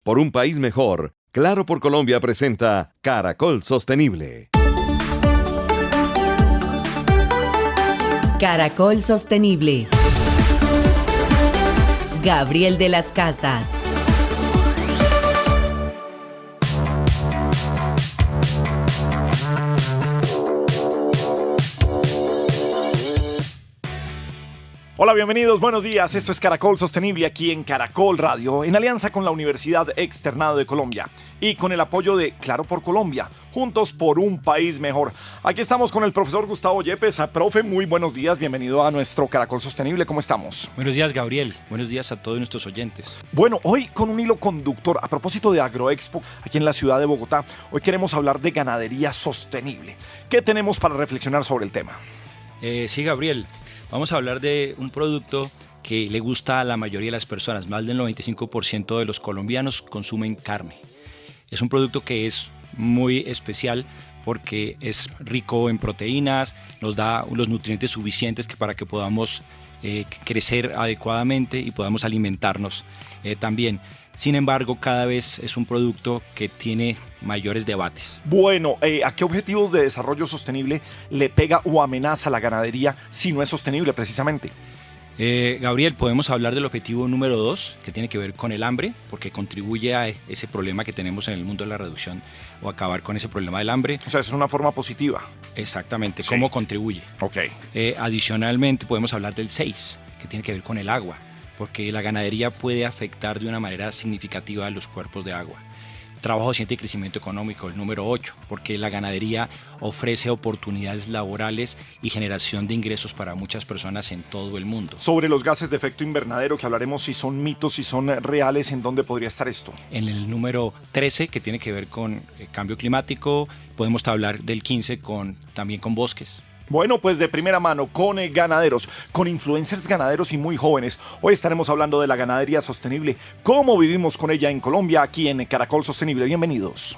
Por un país mejor, Claro por Colombia presenta Caracol Sostenible. Caracol Sostenible. Gabriel de las Casas. Hola, bienvenidos, buenos días. Esto es Caracol Sostenible aquí en Caracol Radio, en alianza con la Universidad Externado de Colombia y con el apoyo de Claro por Colombia, juntos por un país mejor. Aquí estamos con el profesor Gustavo Yepes. Profe, muy buenos días, bienvenido a nuestro Caracol Sostenible. ¿Cómo estamos? Buenos días, Gabriel. Buenos días a todos nuestros oyentes. Bueno, hoy con un hilo conductor, a propósito de Agroexpo, aquí en la ciudad de Bogotá, hoy queremos hablar de ganadería sostenible. ¿Qué tenemos para reflexionar sobre el tema? Sí, Gabriel. Vamos a hablar de un producto que le gusta a la mayoría de las personas. Más del 95% de los colombianos consumen carne. Es un producto que es muy especial porque es rico en proteínas, nos da los nutrientes suficientes para que podamos crecer adecuadamente y podamos alimentarnos también. Sin embargo, cada vez es un producto que tiene mayores debates. Bueno, ¿a qué objetivos de desarrollo sostenible le pega o amenaza la ganadería si no es sostenible precisamente? Gabriel, podemos hablar del objetivo número 2, que tiene que ver con el hambre, porque contribuye a ese problema que tenemos en el mundo de la reducción o acabar con ese problema del hambre. O sea, es una forma positiva. Exactamente, Sí. ¿Cómo contribuye? Ok. Adicionalmente, podemos hablar del 6, que tiene que ver con el agua, porque la ganadería puede afectar de una manera significativa a los cuerpos de agua. Trabajo docente y crecimiento económico, el número 8, porque la ganadería ofrece oportunidades laborales y generación de ingresos para muchas personas en todo el mundo. Sobre los gases de efecto invernadero, que hablaremos si son mitos, si son reales, ¿en dónde podría estar esto? En el número 13, que tiene que ver con cambio climático, podemos hablar del 15 también con bosques. Bueno, pues de primera mano, con ganaderos, con influencers ganaderos y muy jóvenes. Hoy estaremos hablando de la ganadería sostenible, cómo vivimos con ella en Colombia, aquí en Caracol Sostenible. Bienvenidos.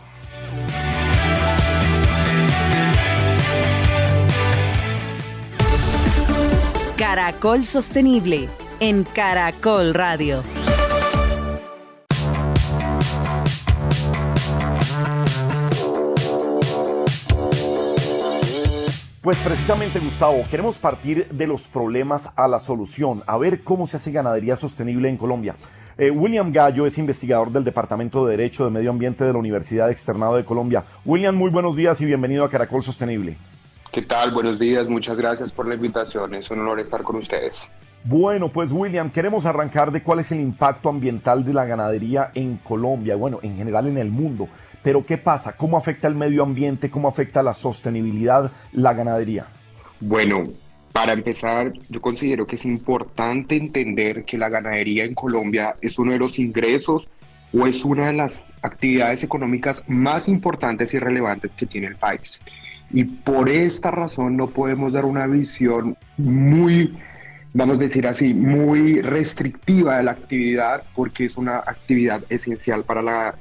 Caracol Sostenible en Caracol Radio. Pues precisamente, Gustavo, queremos partir de los problemas a la solución, a ver cómo se hace ganadería sostenible en Colombia. William Gallo es investigador del Departamento de Derecho de Medio Ambiente de la Universidad Externado de Colombia. William, muy buenos días y bienvenido a Caracol Sostenible. ¿Qué tal? Buenos días, muchas gracias por la invitación, es un honor estar con ustedes. Bueno, pues William, queremos arrancar de cuál es el impacto ambiental de la ganadería en Colombia, bueno, en general en el mundo. Pero ¿qué pasa? ¿Cómo afecta el medio ambiente? ¿Cómo afecta la sostenibilidad la ganadería? Bueno, para empezar, yo considero que es importante entender que la ganadería en Colombia es uno de los ingresos o es una de las actividades económicas más importantes y relevantes que tiene el país. Y por esta razón no podemos dar una visión muy, vamos a decir así, muy restrictiva de la actividad, porque es una actividad esencial para la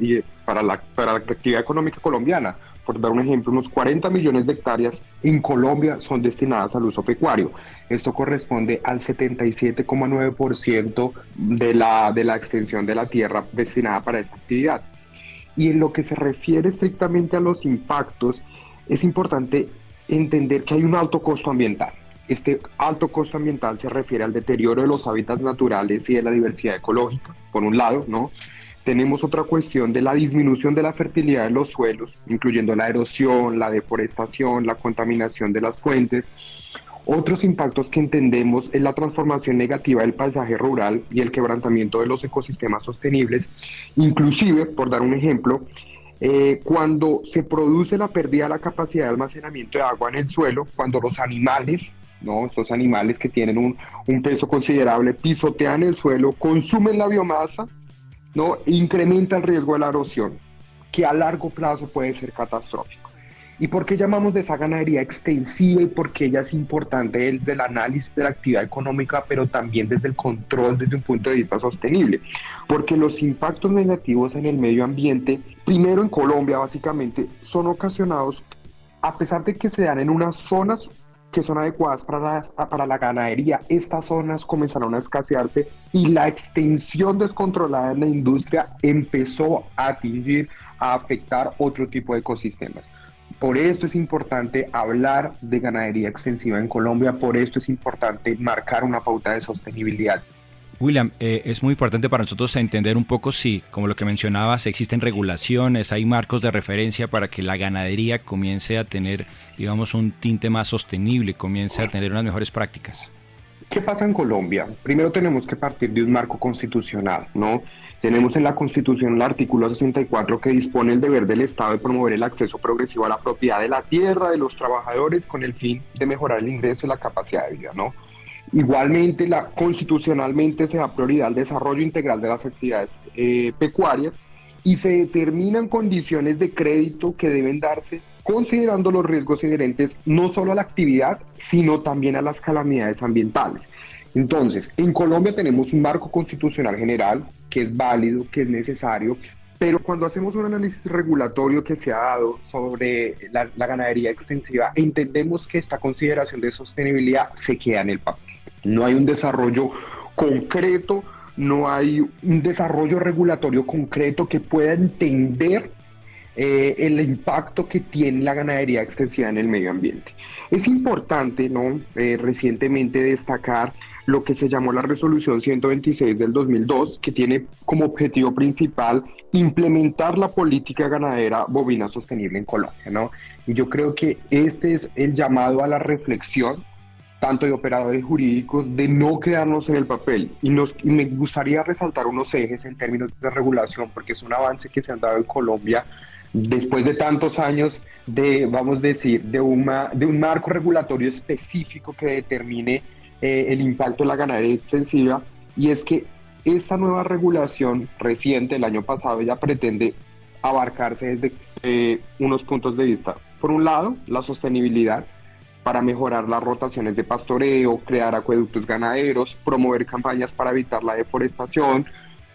actividad económica colombiana. Por dar un ejemplo, unos 40 millones de hectáreas en Colombia son destinadas al uso pecuario. Esto corresponde al 77,9% de la extensión de la tierra destinada para esa actividad. Y en lo que se refiere estrictamente a los impactos, es importante entender que hay un alto costo ambiental. Este alto costo ambiental se refiere al deterioro de los hábitats naturales y de la diversidad ecológica, por un lado, ¿no? Tenemos otra cuestión de la disminución de la fertilidad de los suelos, incluyendo la erosión, la deforestación, la contaminación de las fuentes. Otros impactos que entendemos es la transformación negativa del paisaje rural y el quebrantamiento de los ecosistemas sostenibles. Inclusive, por dar un ejemplo, cuando se produce la pérdida de la capacidad de almacenamiento de agua en el suelo, cuando los animales, ¿no? Estos animales que tienen un peso considerable pisotean el suelo, consumen la biomasa, ¿no? Incrementa el riesgo de la erosión, que a largo plazo puede ser catastrófico. ¿Y por qué llamamos de esa ganadería extensiva y por qué ella es importante desde el análisis de la actividad económica, pero también desde el control desde un punto de vista sostenible? Porque los impactos negativos en el medio ambiente, primero en Colombia básicamente, son ocasionados, a pesar de que se dan en unas zonas que son adecuadas para la ganadería, estas zonas comenzaron a escasearse y la extensión descontrolada en la industria empezó a afectar otro tipo de ecosistemas. Por esto es importante hablar de ganadería extensiva en Colombia, por esto es importante marcar una pauta de sostenibilidad. William, es muy importante para nosotros entender un poco si, como lo que mencionabas, existen regulaciones, hay marcos de referencia para que la ganadería comience a tener, digamos, un tinte más sostenible, comience a tener unas mejores prácticas. ¿Qué pasa en Colombia? Primero tenemos que partir de un marco constitucional, ¿no? Tenemos en la Constitución el artículo 64 que dispone el deber del Estado de promover el acceso progresivo a la propiedad de la tierra de los trabajadores con el fin de mejorar el ingreso y la capacidad de vida, ¿no? Igualmente, constitucionalmente se da prioridad al desarrollo integral de las actividades pecuarias y se determinan condiciones de crédito que deben darse considerando los riesgos inherentes no solo a la actividad, sino también a las calamidades ambientales. Entonces, en Colombia tenemos un marco constitucional general que es válido, que es necesario, pero cuando hacemos un análisis regulatorio que se ha dado sobre la ganadería extensiva, entendemos que esta consideración de sostenibilidad se queda en el papel. No hay un desarrollo concreto, no hay un desarrollo regulatorio concreto que pueda entender el impacto que tiene la ganadería extensiva en el medio ambiente. Es importante, ¿no? Recientemente destacar lo que se llamó la Resolución 126 del 2002, que tiene como objetivo principal implementar la política ganadera bovina sostenible en Colombia, ¿no? Y yo creo que este es el llamado a la reflexión, tanto de operadores jurídicos, de no quedarnos en el papel. Y me gustaría resaltar unos ejes en términos de regulación, porque es un avance que se han dado en Colombia después de tantos años de, vamos a decir, de un marco regulatorio específico que determine el impacto de la ganadería extensiva, y es que esta nueva regulación reciente, el año pasado, ya pretende abarcarse desde unos puntos de vista. Por un lado, la sostenibilidad, para mejorar las rotaciones de pastoreo, crear acueductos ganaderos, promover campañas para evitar la deforestación,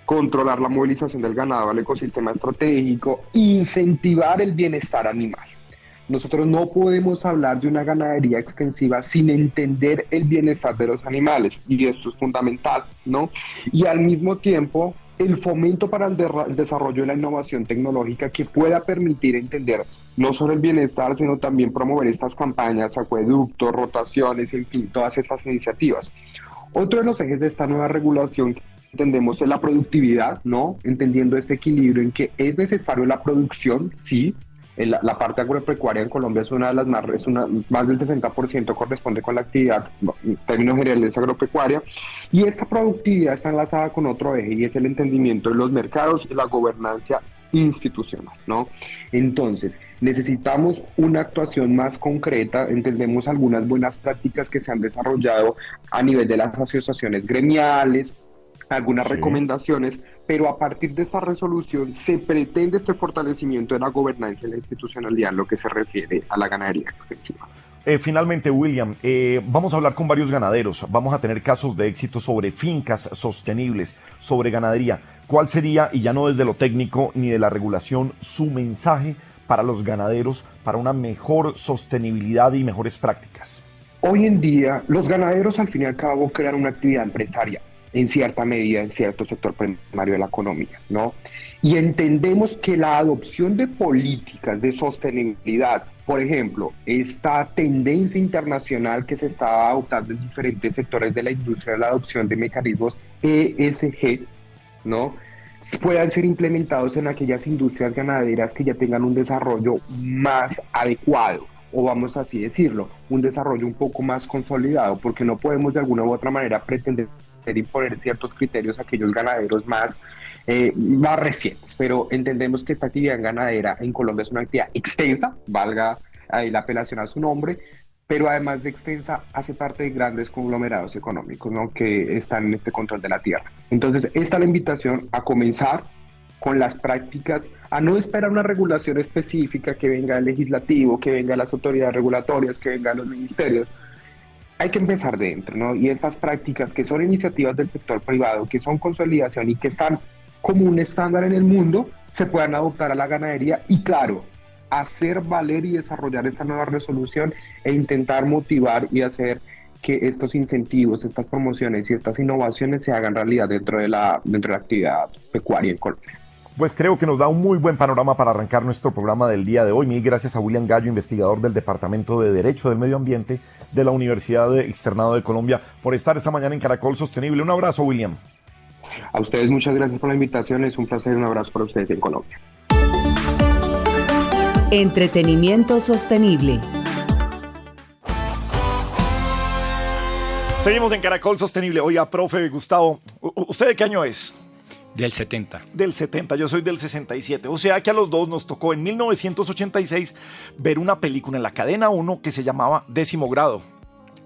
controlar la movilización del ganado al ecosistema estratégico, incentivar el bienestar animal. Nosotros no podemos hablar de una ganadería extensiva sin entender el bienestar de los animales, y esto es fundamental, ¿no? Y al mismo tiempo, el fomento para el desarrollo de la innovación tecnológica que pueda permitir entender no solo el bienestar, sino también promover estas campañas, acueductos, rotaciones, en fin, todas estas iniciativas. Otro de los ejes de esta nueva regulación que entendemos es la productividad, ¿no? Entendiendo este equilibrio en que es necesario la producción, sí. La parte agropecuaria en Colombia es una de las más del 60% corresponde con la actividad, en términos generales, agropecuaria, y esta productividad está enlazada con otro eje, y es el entendimiento de los mercados y la gobernanza institucional, ¿no? Entonces, necesitamos una actuación más concreta. Entendemos algunas buenas prácticas que se han desarrollado a nivel de las asociaciones gremiales, algunas recomendaciones, pero a partir de esta resolución se pretende este fortalecimiento de la gobernanza y la institucionalidad en lo que se refiere a la ganadería extensiva. Finalmente, William, vamos a hablar con varios ganaderos, vamos a tener casos de éxito sobre fincas sostenibles, sobre ganadería. ¿Cuál sería, y ya no desde lo técnico ni de la regulación, su mensaje para los ganaderos para una mejor sostenibilidad y mejores prácticas? Hoy en día, los ganaderos al fin y al cabo crean una actividad empresarial, en cierta medida, en cierto sector primario de la economía, ¿no? Y entendemos que la adopción de políticas de sostenibilidad, por ejemplo, esta tendencia internacional que se está adoptando en diferentes sectores de la industria, la adopción de mecanismos ESG, ¿no?, puedan ser implementados en aquellas industrias ganaderas que ya tengan un desarrollo más adecuado, o vamos así decirlo, un desarrollo un poco más consolidado, porque no podemos de alguna u otra manera pretender imponer ciertos criterios a aquellos ganaderos más recientes, pero entendemos que esta actividad ganadera en Colombia es una actividad extensa, valga ahí la apelación a su nombre, pero además de extensa hace parte de grandes conglomerados económicos, ¿no?, que están en este control de la tierra. Entonces, esta es la invitación a comenzar con las prácticas, a no esperar una regulación específica que venga del legislativo, que venga de las autoridades regulatorias, que venga de los ministerios. Hay que empezar dentro, ¿no? Y estas prácticas que son iniciativas del sector privado, que son consolidación y que están como un estándar en el mundo, se puedan adoptar a la ganadería y, claro, hacer valer y desarrollar esta nueva resolución e intentar motivar y hacer que estos incentivos, estas promociones y estas innovaciones se hagan realidad dentro de la actividad pecuaria en Colombia. Pues creo que nos da un muy buen panorama para arrancar nuestro programa del día de hoy. Mil gracias a William Gallo, investigador del Departamento de Derecho del Medio Ambiente de la Universidad Externado de Colombia, por estar esta mañana en Caracol Sostenible. Un abrazo, William. A ustedes muchas gracias por la invitación, es un placer y un abrazo para ustedes en Colombia. Entretenimiento sostenible. Seguimos en Caracol Sostenible. Oiga, profe Gustavo, ¿usted de qué año es? Del 70. Del 70, yo soy del 67. O sea que a los dos nos tocó en 1986 ver una película en la cadena 1 que se llamaba Décimo Grado.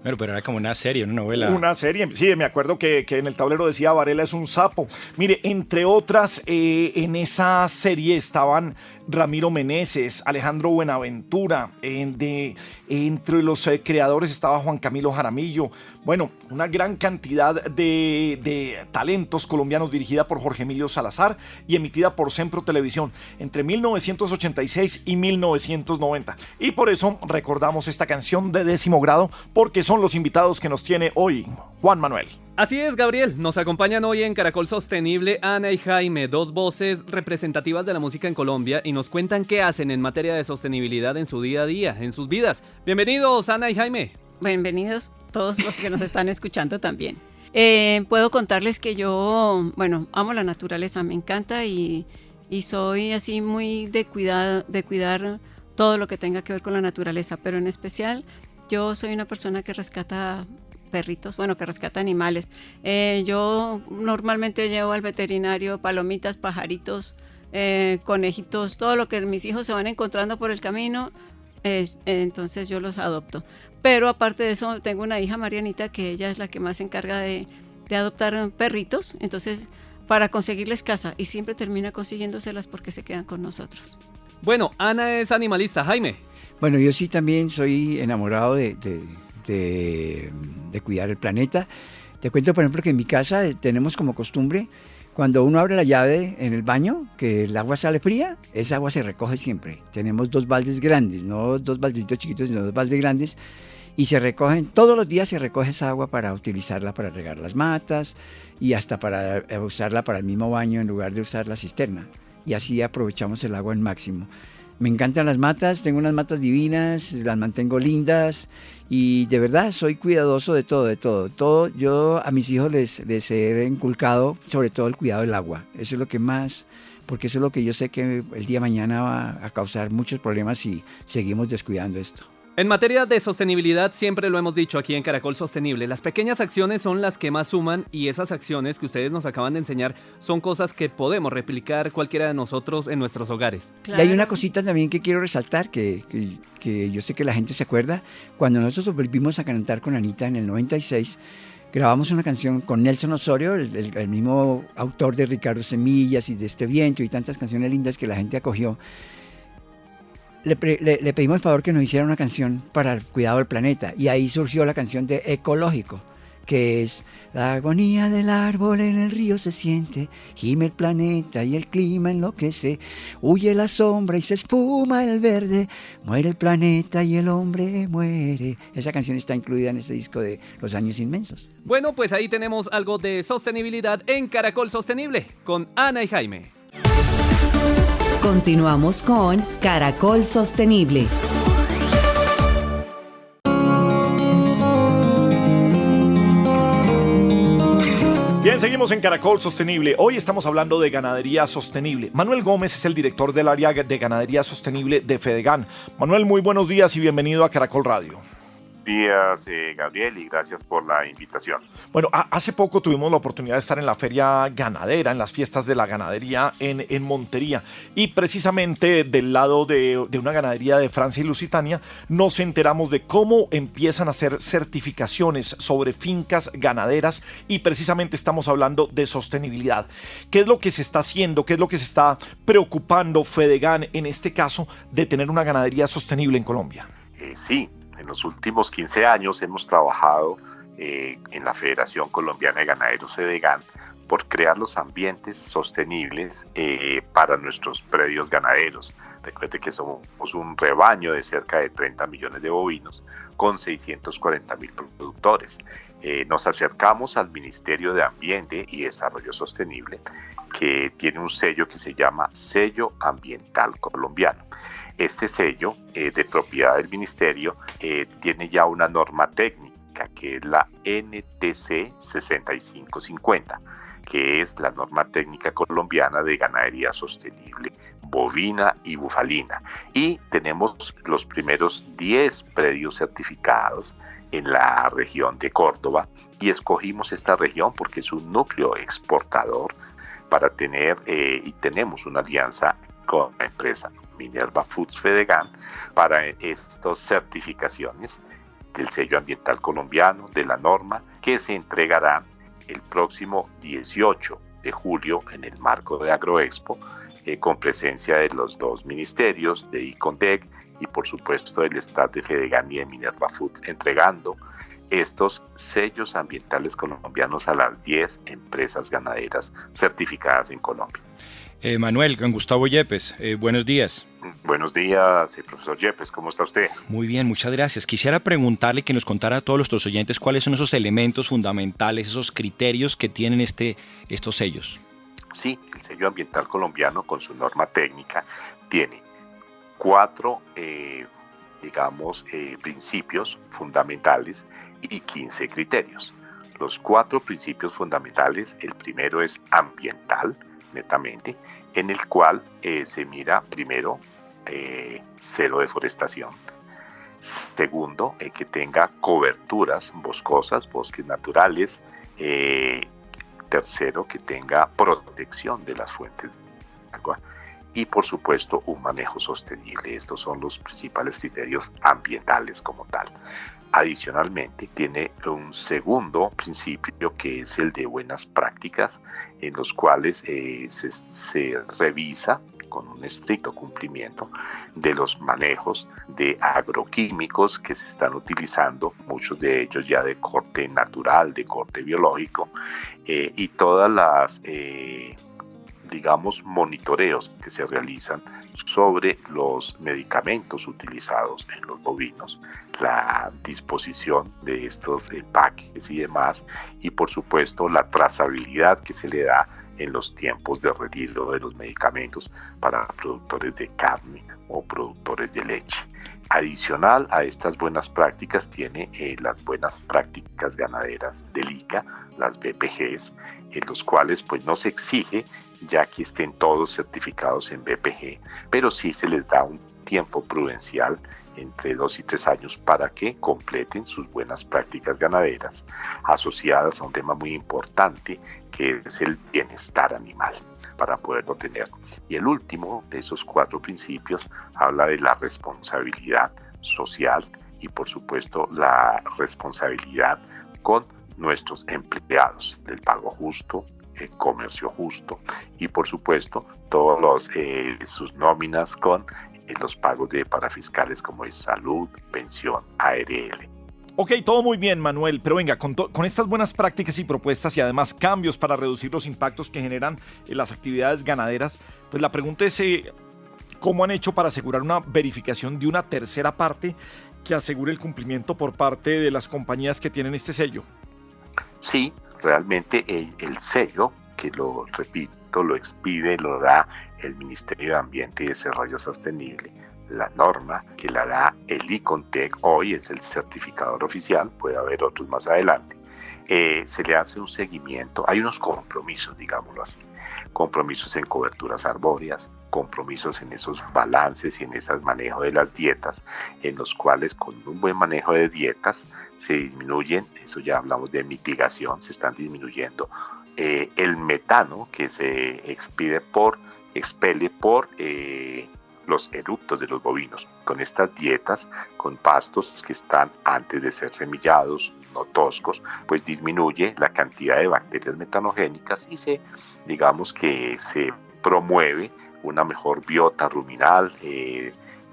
Bueno, pero era como una serie, una novela. Una serie, sí, me acuerdo que en el tablero decía Varela es un sapo. Mire, entre otras, en esa serie estaban Ramiro Meneses, Alejandro Buenaventura, entre los creadores estaba Juan Camilo Jaramillo. Bueno, una gran cantidad de talentos colombianos, dirigida por Jorge Emilio Salazar y emitida por Sempro Televisión entre 1986 y 1990. Y por eso recordamos esta canción de Décimo Grado, porque son los invitados que nos tiene hoy Juan Manuel. Así es, Gabriel. Nos acompañan hoy en Caracol Sostenible Ana y Jaime, dos voces representativas de la música en Colombia, y nos cuentan qué hacen en materia de sostenibilidad en su día a día, en sus vidas. Bienvenidos, Ana y Jaime. Bienvenidos todos los que nos están escuchando también. Puedo contarles que yo, amo la naturaleza, me encanta y soy así muy de cuidar todo lo que tenga que ver con la naturaleza, pero en especial yo soy una persona que rescata perritos, que rescata animales. Yo normalmente llevo al veterinario palomitas, pajaritos, conejitos, todo lo que mis hijos se van encontrando por el camino, entonces yo los adopto. Pero aparte de eso, tengo una hija, Marianita, que ella es la que más se encarga de adoptar perritos, entonces para conseguirles casa, y siempre termina consiguiéndoselas porque se quedan con nosotros. Bueno, Ana es animalista. Jaime. Bueno, yo sí también soy enamorado de cuidar el planeta. Te cuento, por ejemplo, que en mi casa tenemos como costumbre, cuando uno abre la llave en el baño, que el agua sale fría, esa agua se recoge siempre. Tenemos 2 baldes grandes, no 2 baldecitos chiquitos, sino 2 baldes grandes, y se recogen, todos los días se recoge esa agua para utilizarla para regar las matas y hasta para usarla para el mismo baño en lugar de usar la cisterna. Y así aprovechamos el agua al máximo. Me encantan las matas, tengo unas matas divinas, las mantengo lindas y de verdad soy cuidadoso de todo. Yo a mis hijos les he inculcado sobre todo el cuidado del agua. Eso es lo que más, porque eso es lo que yo sé que el día de mañana va a causar muchos problemas si seguimos descuidando esto. En materia de sostenibilidad, siempre lo hemos dicho aquí en Caracol Sostenible, las pequeñas acciones son las que más suman, y esas acciones que ustedes nos acaban de enseñar son cosas que podemos replicar cualquiera de nosotros en nuestros hogares. Claro. Y hay una cosita también que quiero resaltar, que yo sé que la gente se acuerda. Cuando nosotros volvimos a cantar con Anita en el 96, grabamos una canción con Nelson Osorio, el mismo autor de Ricardo Semillas y de Este Viento y tantas canciones lindas que la gente acogió. Le pedimos el favor que nos hiciera una canción para el cuidado del planeta, y ahí surgió la canción de Ecológico, que es: la agonía del árbol en el río se siente, gime el planeta y el clima enloquece, huye la sombra y se espuma el verde, muere el planeta y el hombre muere. Esa canción está incluida en ese disco de Los Años Inmensos. Bueno, pues ahí tenemos algo de sostenibilidad en Caracol Sostenible con Ana y Jaime. Continuamos con Caracol Sostenible. Bien, seguimos en Caracol Sostenible. Hoy estamos hablando de ganadería sostenible. Manuel Gómez es el director del área de ganadería sostenible de Fedegan. Manuel, muy buenos días y bienvenido a Caracol Radio. Días, Gabriel, y gracias por la invitación. Bueno, hace poco tuvimos la oportunidad de estar en la feria ganadera, en las fiestas de la ganadería en Montería, y precisamente del lado de una ganadería de Francia y Lusitania nos enteramos de cómo empiezan a hacer certificaciones sobre fincas ganaderas, y precisamente estamos hablando de sostenibilidad. ¿Qué es lo que se está haciendo? ¿Qué es lo que se está preocupando Fedegan en este caso de tener una ganadería sostenible en Colombia? Sí. En los últimos 15 años hemos trabajado en la Federación Colombiana de Ganaderos Fedegan por crear los ambientes sostenibles para nuestros predios ganaderos. Recuerde que somos un rebaño de cerca de 30 millones de bovinos con 640.000 productores. Nos acercamos al Ministerio de Ambiente y Desarrollo Sostenible, que tiene un sello que se llama Sello Ambiental Colombiano. Este sello de propiedad del Ministerio tiene ya una norma técnica que es la NTC 6550, que es la norma técnica colombiana de ganadería sostenible bovina y bufalina. Y tenemos los primeros 10 predios certificados en la región de Córdoba, y escogimos esta región porque es un núcleo exportador para tener, y tenemos una alianza con la empresa Minerva Foods Fedegan para estas certificaciones del sello ambiental colombiano, de la norma, que se entregarán el próximo 18 de julio en el marco de Agroexpo, con presencia de los dos ministerios, de ICONDEC y por supuesto del staff de Fedegan y de Minerva Foods, entregando estos sellos ambientales colombianos a las 10 empresas ganaderas certificadas en Colombia. Manuel, con Gustavo Yepes, buenos días. Buenos días, profesor Yepes, ¿cómo está usted? Muy bien, muchas gracias. Quisiera preguntarle, que nos contara a todos nuestros oyentes cuáles son esos elementos fundamentales, esos criterios que tienen estos sellos. Sí, el sello ambiental colombiano con su norma técnica tiene 4, principios fundamentales y 15 criterios. Los 4 principios fundamentales, el primero es ambiental, netamente, en el cual se mira primero cero deforestación. Segundo, que tenga coberturas boscosas, bosques naturales. Tercero, que tenga protección de las fuentes de agua. Y por supuesto, un manejo sostenible. Estos son los principales criterios ambientales como tal. Adicionalmente, tiene un segundo principio que es el de buenas prácticas, en los cuales se revisa con un estricto cumplimiento de los manejos de agroquímicos que se están utilizando, muchos de ellos ya de corte natural, de corte biológico, y todas las monitoreos que se realizan sobre los medicamentos utilizados en los bovinos, la disposición de estos empaques y demás, y por supuesto la trazabilidad que se le da en los tiempos de retiro de los medicamentos para productores de carne o productores de leche. Adicional a estas buenas prácticas tiene las buenas prácticas ganaderas del ICA, las BPGs, en los cuales pues no se exige ya que estén todos certificados en BPG, pero sí se les da un tiempo prudencial entre 2 y 3 años para que completen sus buenas prácticas ganaderas asociadas a un tema muy importante que es el bienestar animal para poderlo tener. Y el último de esos 4 principios habla de la responsabilidad social y por supuesto la responsabilidad con nuestros empleados, el pago justo, el comercio justo y por supuesto todos sus nóminas con los pagos de parafiscales como es salud, pensión, ARL. Ok, todo muy bien, Manuel, pero venga, con estas buenas prácticas y propuestas y además cambios para reducir los impactos que generan las actividades ganaderas, pues la pregunta es ¿cómo han hecho para asegurar una verificación de una tercera parte que asegure el cumplimiento por parte de las compañías que tienen este sello? Sí, realmente el sello, que lo repito, lo expide, lo da el Ministerio de Ambiente y Desarrollo Sostenible. La norma que la da el ICONTEC hoy es el certificador oficial, puede haber otros más adelante. Se le hace un seguimiento, hay unos compromisos, digámoslo así, compromisos en coberturas arbóreas, compromisos en esos balances y en ese manejo de las dietas, en los cuales con un buen manejo de dietas se disminuyen, eso ya hablamos de mitigación, se están disminuyendo el metano que se expele por los eructos de los bovinos. Con estas dietas, con pastos que están antes de ser semillados, no toscos, pues disminuye la cantidad de bacterias metanogénicas y se promueve una mejor biota ruminal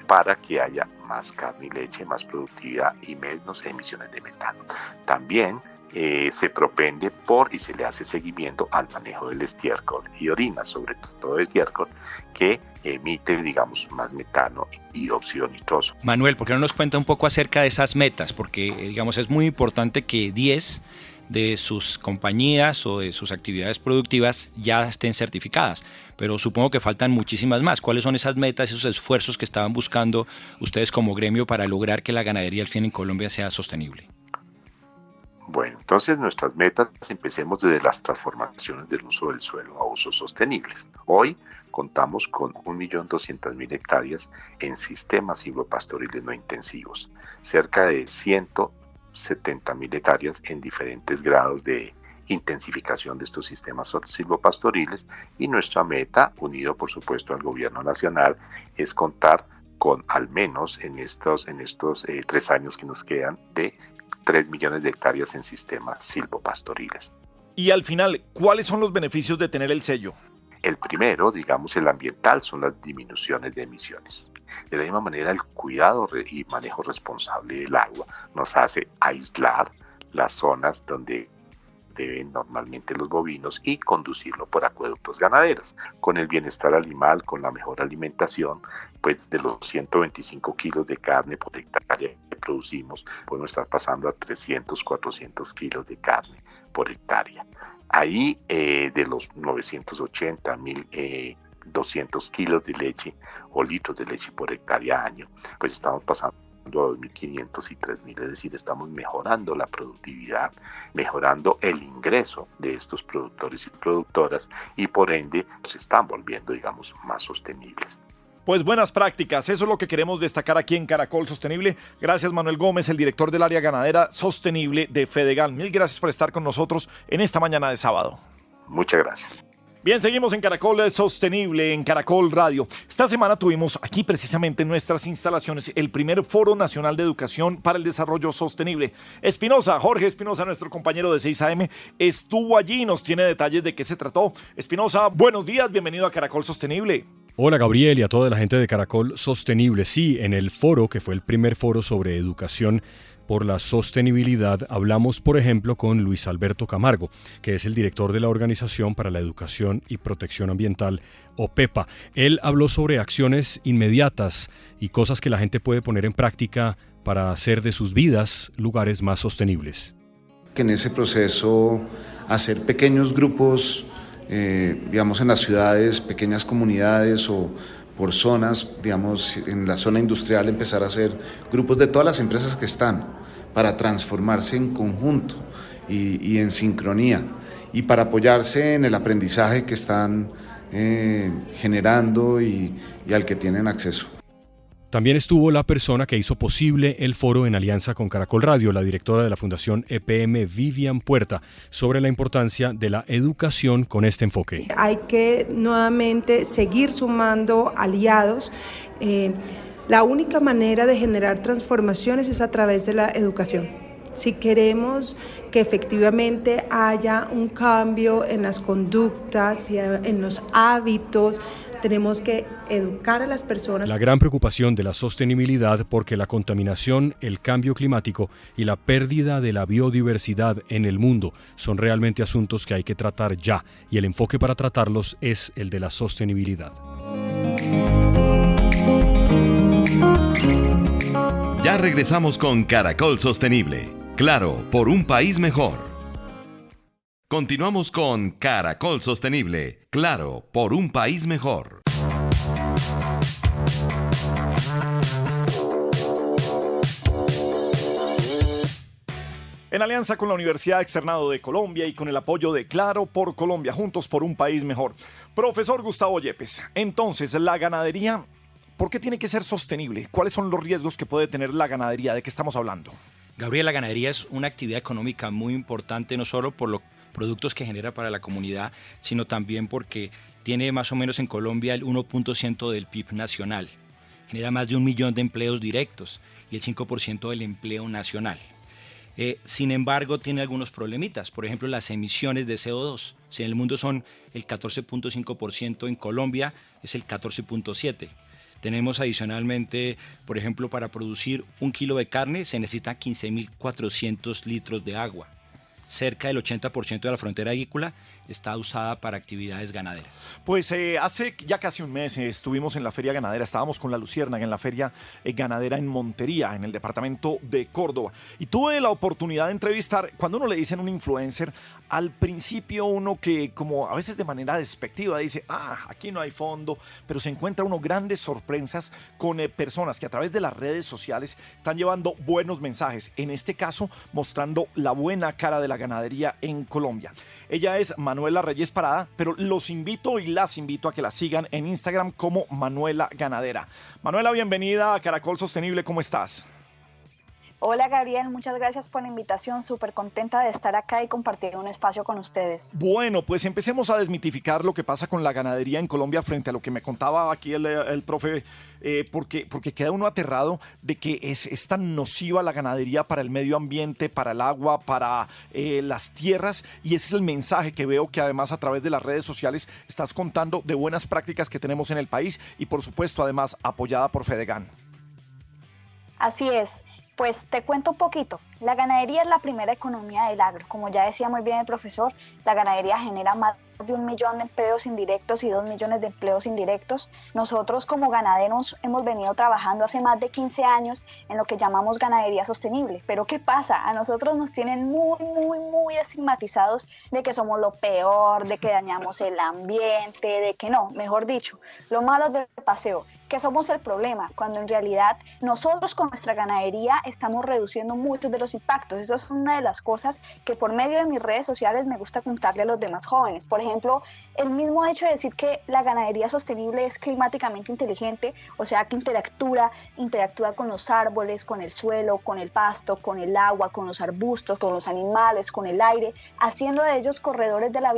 para que haya más carne y leche, más productividad y menos emisiones de metano. También se propende por y se le hace seguimiento al manejo del estiércol y orina, sobre todo el estiércol, que emite, digamos, más metano y óxido nitroso. Manuel, ¿por qué no nos cuenta un poco acerca de esas metas? Porque, digamos, es muy importante que 10 de sus compañías o de sus actividades productivas ya estén certificadas, pero supongo que faltan muchísimas más. ¿Cuáles son esas metas, esos esfuerzos que estaban buscando ustedes como gremio para lograr que la ganadería al fin en Colombia sea sostenible? Bueno, entonces nuestras metas, empecemos desde las transformaciones del uso del suelo a usos sostenibles. Hoy contamos con 1.200.000 hectáreas en sistemas silvopastoriles no intensivos, cerca de 170.000 hectáreas en diferentes grados de intensificación de estos sistemas silvopastoriles, y nuestra meta, unido por supuesto al gobierno nacional, es contar con al menos en estos 3 años que nos quedan de 3 millones de hectáreas en sistemas silvopastoriles. Y al final, ¿cuáles son los beneficios de tener el sello? El primero, digamos el ambiental, son las disminuciones de emisiones. De la misma manera, el cuidado y manejo responsable del agua nos hace aislar las zonas donde deben normalmente los bovinos y conducirlo por acueductos ganaderos. Con el bienestar animal, con la mejor alimentación, pues de los 125 kilos de carne por hectárea que producimos, podemos estar pasando a 300, 400 kilos de carne por hectárea. Ahí de los 980, 1.200 kilos de leche o litros de leche por hectárea año, pues estamos pasando a 2.500 y 3.000, es decir, estamos mejorando la productividad, mejorando el ingreso de estos productores y productoras, y por ende se están volviendo, digamos, más sostenibles. Pues buenas prácticas, eso es lo que queremos destacar aquí en Caracol Sostenible. Gracias, Manuel Gómez, el director del área ganadera sostenible de Fedegan. Mil gracias por estar con nosotros en esta mañana de sábado. Muchas gracias. Bien, seguimos en Caracol Sostenible, en Caracol Radio. Esta semana tuvimos aquí precisamente en nuestras instalaciones el primer Foro Nacional de Educación para el Desarrollo Sostenible. Espinosa, Jorge Espinosa, nuestro compañero de 6 AM, estuvo allí y nos tiene detalles de qué se trató. Espinosa, buenos días, bienvenido a Caracol Sostenible. Hola Gabriel y a toda la gente de Caracol Sostenible. Sí, en el foro, que fue el primer foro sobre educación por la sostenibilidad, hablamos, por ejemplo, con Luis Alberto Camargo, que es el director de la Organización para la Educación y Protección Ambiental, OPEPA. Él habló sobre acciones inmediatas y cosas que la gente puede poner en práctica para hacer de sus vidas lugares más sostenibles. Que en ese proceso hacer pequeños grupos, digamos en las ciudades, pequeñas comunidades o por zonas, digamos en la zona industrial, empezar a hacer grupos de todas las empresas que están para transformarse en conjunto y en sincronía, y para apoyarse en el aprendizaje que están generando y al que tienen acceso. También estuvo la persona que hizo posible el foro en alianza con Caracol Radio, la directora de la Fundación EPM, Vivian Puerta, sobre la importancia de la educación con este enfoque. Hay que nuevamente seguir sumando aliados. La única manera de generar transformaciones es a través de la educación. Si queremos que efectivamente haya un cambio en las conductas y en los hábitos, tenemos que educar a las personas. La gran preocupación de la sostenibilidad, porque la contaminación, el cambio climático y la pérdida de la biodiversidad en el mundo son realmente asuntos que hay que tratar ya, y el enfoque para tratarlos es el de la sostenibilidad. Ya regresamos con Caracol Sostenible. Claro, por un país mejor. Continuamos con Caracol Sostenible. Claro, por un país mejor. En alianza con la Universidad Externado de Colombia y con el apoyo de Claro por Colombia, juntos por un país mejor. Profesor Gustavo Yepes, entonces la ganadería, ¿por qué tiene que ser sostenible? ¿Cuáles son los riesgos que puede tener la ganadería? ¿De qué estamos hablando? Gabriel, la ganadería es una actividad económica muy importante, no solo por los productos que genera para la comunidad, sino también porque tiene más o menos en Colombia el 1% del PIB nacional. Genera más de 1 millón de empleos directos y el 5% del empleo nacional. Sin embargo, tiene algunos problemitas. Por ejemplo, las emisiones de CO2. Si en el mundo son el 14.5%, en Colombia es el 14.7%. Tenemos adicionalmente, por ejemplo, para producir 1 kilo de carne se necesita 15.400 litros de agua. cerca del 80% de la frontera agrícola está usada para actividades ganaderas. Pues hace ya casi un mes estuvimos en la feria ganadera, estábamos con la Luciérnaga en la feria ganadera en Montería, en el departamento de Córdoba. Y tuve la oportunidad de entrevistar, cuando uno le dicen un influencer, al principio uno que como a veces de manera despectiva dice, aquí no hay fondo, pero se encuentra uno grandes sorpresas con personas que a través de las redes sociales están llevando buenos mensajes, en este caso mostrando la buena cara de la ganadería en Colombia. Ella es Manuela Reyes Parada, pero los invito y las invito a que la sigan en Instagram como Manuela Ganadera. Manuela, bienvenida a Caracol Sostenible, ¿cómo estás? Hola Gabriel, muchas gracias por la invitación, súper contenta de estar acá y compartir un espacio con ustedes. Bueno, pues empecemos a desmitificar lo que pasa con la ganadería en Colombia frente a lo que me contaba aquí el profe, porque queda uno aterrado de que es tan nociva la ganadería para el medio ambiente, para el agua, para las tierras, y ese es el mensaje que veo que además a través de las redes sociales estás contando de buenas prácticas que tenemos en el país y por supuesto además apoyada por Fedegan. Así es. Pues te cuento un poquito. La ganadería es la primera economía del agro. Como ya decía muy bien el profesor, la ganadería genera más de 1 millón de empleos indirectos y 2 millones de empleos indirectos. Nosotros como ganaderos hemos venido trabajando hace más de 15 años en lo que llamamos ganadería sostenible. Pero ¿qué pasa? A nosotros nos tienen muy estigmatizados de que somos lo peor, de que dañamos el ambiente, de que no, mejor dicho, lo malo del paseo, que somos el problema, cuando en realidad nosotros con nuestra ganadería estamos reduciendo muchos de los impactos. Eso es una de las cosas que por medio de mis redes sociales me gusta contarle a los demás jóvenes. Por ejemplo, el mismo hecho de decir que la ganadería sostenible es climáticamente inteligente, o sea que interactúa con los árboles, con el suelo, con el pasto, con el agua, con los arbustos, con los animales, con el aire, haciendo de ellos corredores de la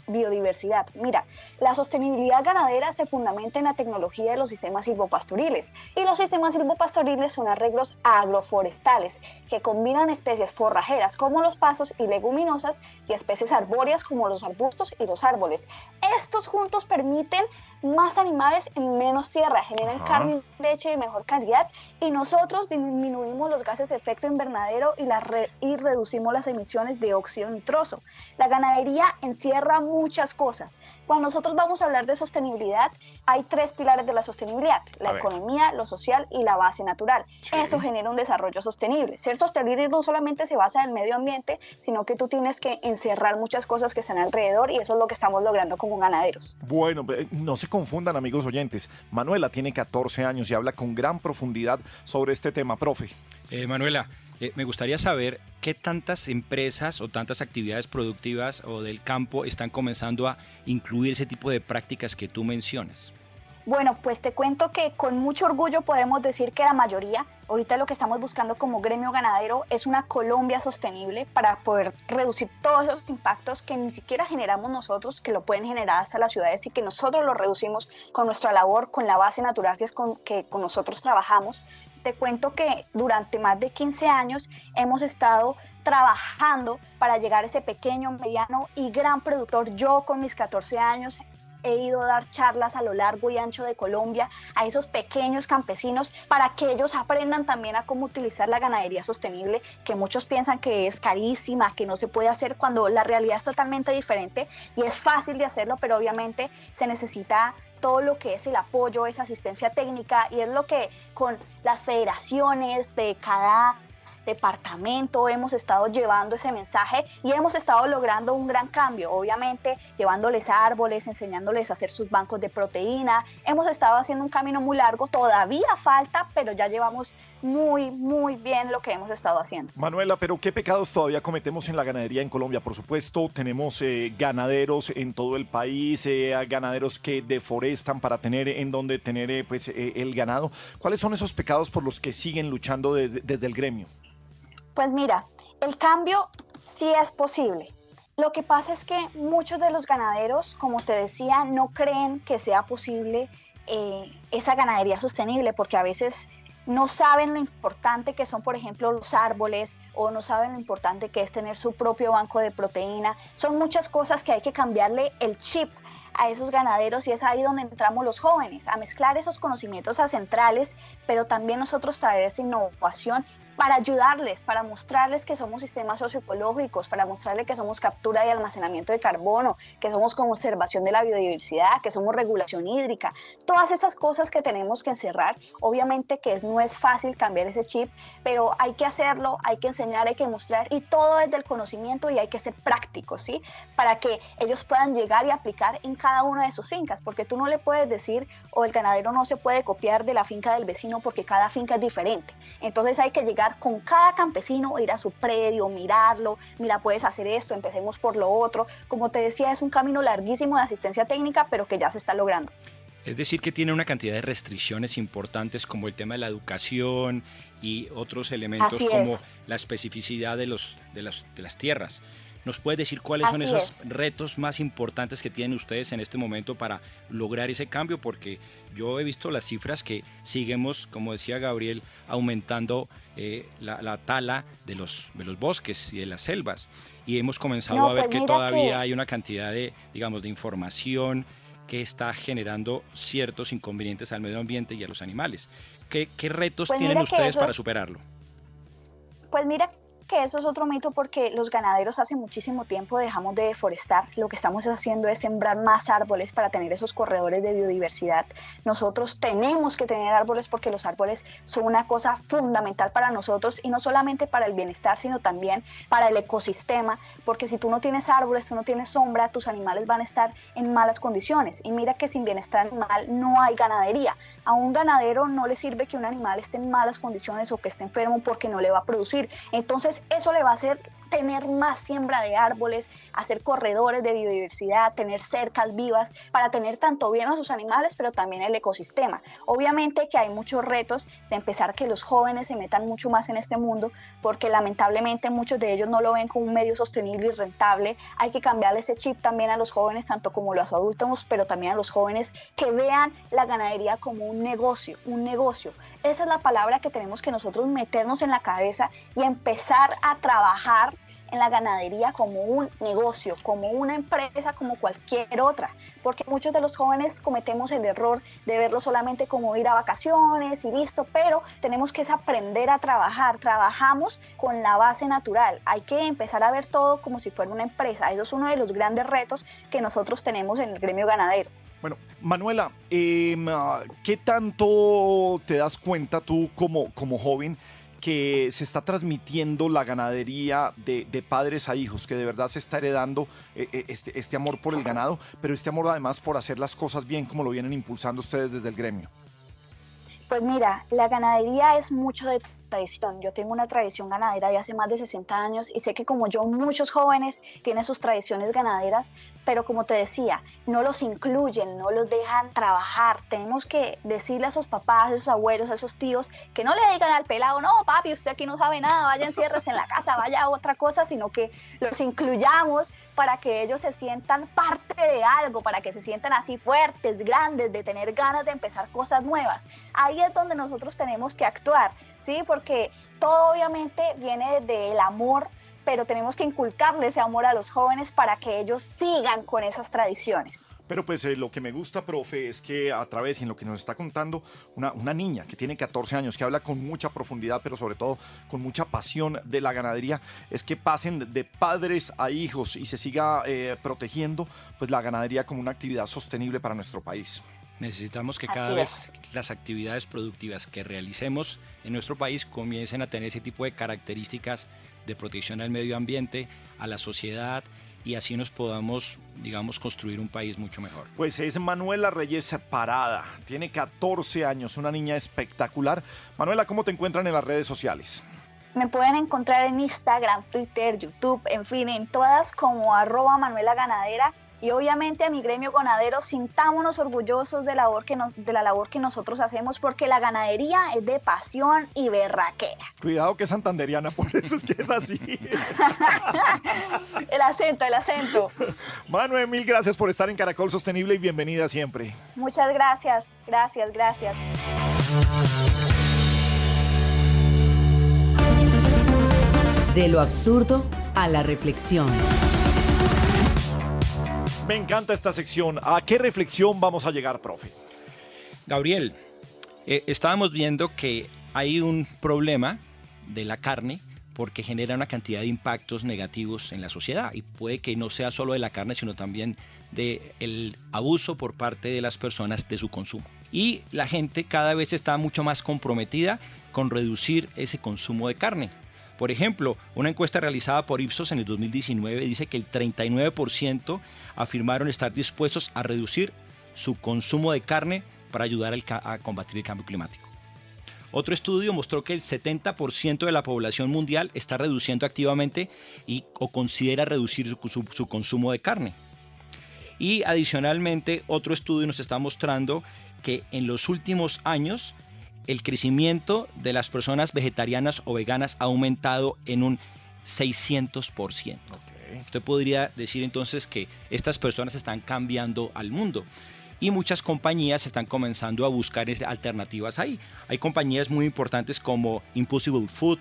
biodiversidad. Mira, la sostenibilidad ganadera se fundamenta en la tecnología de los sistemas silvopastoriles, y los sistemas silvopastoriles son arreglos agroforestales que combinan especies forrajeras como los pastos y leguminosas y especies arbóreas como los arbustos y los árboles. Estos juntos permiten más animales en menos tierra, generan carne y leche de mejor calidad, y nosotros disminuimos los gases de efecto invernadero y reducimos las emisiones de óxido nitroso. La ganadería encierra muchas cosas. Cuando nosotros vamos a hablar de sostenibilidad, hay 3 pilares de la sostenibilidad: la economía, lo social y la base natural. Sí. Eso genera un desarrollo sostenible. Ser sostenible no solamente se basa en el medio ambiente, sino que tú tienes que encerrar muchas cosas que están alrededor, y eso es lo que estamos logrando como ganaderos. Bueno, no se confundan, amigos oyentes. Manuela tiene 14 años y habla con gran profundidad sobre este tema, profe. Manuela, me gustaría saber qué tantas empresas o tantas actividades productivas o del campo están comenzando a incluir ese tipo de prácticas que tú mencionas. Bueno, pues te cuento que con mucho orgullo podemos decir que la mayoría, ahorita lo que estamos buscando como gremio ganadero es una Colombia sostenible para poder reducir todos esos impactos que ni siquiera generamos nosotros, que lo pueden generar hasta las ciudades, y que nosotros lo reducimos con nuestra labor, con la base natural que con nosotros trabajamos. Te cuento que durante más de 15 años hemos estado trabajando para llegar a ese pequeño, mediano y gran productor. Yo con mis 14 años he ido a dar charlas a lo largo y ancho de Colombia a esos pequeños campesinos para que ellos aprendan también a cómo utilizar la ganadería sostenible, que muchos piensan que es carísima, que no se puede hacer, cuando la realidad es totalmente diferente y es fácil de hacerlo, pero obviamente se necesita todo lo que es el apoyo, esa asistencia técnica, y es lo que con las federaciones de cada departamento hemos estado llevando ese mensaje y hemos estado logrando un gran cambio, obviamente llevándoles árboles, enseñándoles a hacer sus bancos de proteína. Hemos estado haciendo un camino muy largo, todavía falta, pero ya llevamos muy bien lo que hemos estado haciendo. Manuela, pero ¿qué pecados todavía cometemos en la ganadería en Colombia? Por supuesto, tenemos ganaderos en todo el país, ganaderos que deforestan para tener en donde tener el ganado. ¿Cuáles son esos pecados por los que siguen luchando desde el gremio? Pues mira, el cambio sí es posible. Lo que pasa es que muchos de los ganaderos, como te decía, no creen que sea posible esa ganadería sostenible, porque a veces no saben lo importante que son, por ejemplo, los árboles, o no saben lo importante que es tener su propio banco de proteína. Son muchas cosas que hay que cambiarle el chip a esos ganaderos y es ahí donde entramos los jóvenes, a mezclar esos conocimientos ancestrales, pero también nosotros traer esa innovación para ayudarles, para mostrarles que somos sistemas socioecológicos, para mostrarles que somos captura y almacenamiento de carbono, que somos conservación de la biodiversidad, que somos regulación hídrica, todas esas cosas que tenemos que encerrar. Obviamente que no es fácil cambiar ese chip, pero hay que hacerlo, hay que enseñar, hay que mostrar y todo desde el conocimiento y hay que ser prácticos, ¿sí? Para que ellos puedan llegar y aplicar en cada una de sus fincas, porque tú no le puedes decir o el ganadero no se puede copiar de la finca del vecino porque cada finca es diferente. Entonces hay que llegar con cada campesino, ir a su predio, mirarlo, mira, puedes hacer esto, empecemos por lo otro. Como te decía, es un camino larguísimo de asistencia técnica, pero que ya se está logrando. Es decir, que tiene una cantidad de restricciones importantes como el tema de la educación y otros elementos como la especificidad de las tierras. ¿Nos puedes decir cuáles son esos retos más importantes que tienen ustedes en este momento para lograr ese cambio? Porque yo he visto las cifras que seguimos, como decía Gabriel, aumentando la tala de los bosques y de las selvas. Y hemos comenzado a ver que todavía hay una cantidad de información que está generando ciertos inconvenientes al medio ambiente y a los animales. ¿Qué retos tienen ustedes para superarlo? Pues mira que eso es otro mito porque los ganaderos hace muchísimo tiempo dejamos de deforestar. Lo que estamos haciendo es sembrar más árboles para tener esos corredores de biodiversidad. Nosotros tenemos que tener árboles porque los árboles son una cosa fundamental para nosotros y no solamente para el bienestar, sino también para el ecosistema, porque si tú no tienes árboles, tú no tienes sombra, tus animales van a estar en malas condiciones. Y mira que sin bienestar animal no hay ganadería. A un ganadero no le sirve que un animal esté en malas condiciones o que esté enfermo porque no le va a producir. Entonces eso le va a hacer tener más siembra de árboles, hacer corredores de biodiversidad, tener cercas vivas para tener tanto bien a sus animales, pero también el ecosistema. Obviamente que hay muchos retos de empezar que los jóvenes se metan mucho más en este mundo, porque lamentablemente muchos de ellos no lo ven como un medio sostenible y rentable. Hay que cambiarle ese chip también a los jóvenes, tanto como a los adultos, pero también a los jóvenes que vean la ganadería como un negocio, un negocio. Esa es la palabra que tenemos que nosotros meternos en la cabeza y empezar a trabajar en la ganadería como un negocio, como una empresa, como cualquier otra, porque muchos de los jóvenes cometemos el error de verlo solamente como ir a vacaciones y listo, pero tenemos que aprender a trabajar, trabajamos con la base natural, hay que empezar a ver todo como si fuera una empresa. Eso es uno de los grandes retos que nosotros tenemos en el gremio ganadero. Bueno, Manuela, ¿qué tanto te das cuenta tú como joven que se está transmitiendo la ganadería de padres a hijos, que de verdad se está heredando este amor por el ganado, pero este amor además por hacer las cosas bien como lo vienen impulsando ustedes desde el gremio? Pues mira, la ganadería es mucho de tradición. Yo tengo una tradición ganadera de hace más de 60 años y sé que como yo muchos jóvenes tienen sus tradiciones ganaderas, pero como te decía, no los incluyen, no los dejan trabajar. Tenemos que decirle a esos papás, a esos abuelos, a esos tíos, que no le digan al pelado, no papi, usted aquí no sabe nada, vaya enciérrese en la casa, vaya a otra cosa, sino que los incluyamos para que ellos se sientan parte de algo, para que se sientan así fuertes, grandes, de tener ganas de empezar cosas nuevas. Ahí es donde nosotros tenemos que actuar, ¿sí? Porque todo obviamente viene del amor, pero tenemos que inculcarle ese amor a los jóvenes para que ellos sigan con esas tradiciones. Pero pues lo que me gusta, profe, es que a través, en lo que nos está contando, una niña que tiene 14 años, que habla con mucha profundidad, pero sobre todo con mucha pasión de la ganadería, es que pasen de padres a hijos y se siga protegiendo pues la ganadería como una actividad sostenible para nuestro país. Necesitamos que cada vez las actividades productivas que realicemos en nuestro país comiencen a tener ese tipo de características de protección al medio ambiente, a la sociedad, y así nos podamos, digamos, construir un país mucho mejor. Pues es Manuela Reyes Parada, tiene 14 años, una niña espectacular. Manuela, ¿cómo te encuentran en las redes sociales? Me pueden encontrar en Instagram, Twitter, YouTube, en fin, en todas como @ManuelaGanadera. Y obviamente a mi gremio ganadero, sintámonos orgullosos de la labor que nosotros hacemos, porque la ganadería es de pasión y berraquera. Cuidado que es santanderiana, por eso es que es así. El acento. Manuel, mil gracias por estar en Caracol Sostenible y bienvenida siempre. Muchas gracias. De lo absurdo a la reflexión. Me encanta esta sección. ¿A qué reflexión vamos a llegar, profe? Gabriel, estábamos viendo que hay un problema de la carne porque genera una cantidad de impactos negativos en la sociedad y puede que no sea solo de la carne, sino también del abuso por parte de las personas de su consumo. Y la gente cada vez está mucho más comprometida con reducir ese consumo de carne. Por ejemplo, una encuesta realizada por Ipsos en el 2019 dice que el 39% afirmaron estar dispuestos a reducir su consumo de carne para ayudar a combatir el cambio climático. Otro estudio mostró que el 70% de la población mundial está reduciendo activamente o considera reducir su consumo de carne. Y adicionalmente, otro estudio nos está mostrando que en los últimos años el crecimiento de las personas vegetarianas o veganas ha aumentado en un 600%. Usted podría decir entonces que estas personas están cambiando al mundo. Y muchas compañías están comenzando a buscar alternativas ahí. Hay compañías muy importantes como Impossible Food,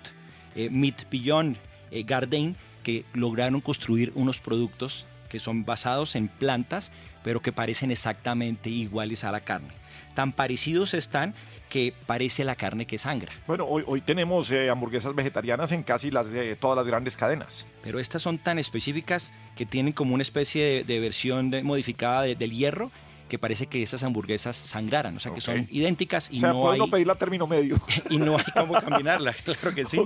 Meat Beyond, Gardein, que lograron construir unos productos que son basados en plantas, pero que parecen exactamente iguales a la carne. Tan parecidos están que parece la carne que sangra. Bueno, hoy tenemos hamburguesas vegetarianas en casi todas las grandes cadenas. Pero estas son tan específicas que tienen como una especie de versión modificada del hierro, que parece que esas hamburguesas sangraran, o sea que son idénticas y no hay... puede pedirla a término medio. Y no hay cómo combinarla, claro que sí.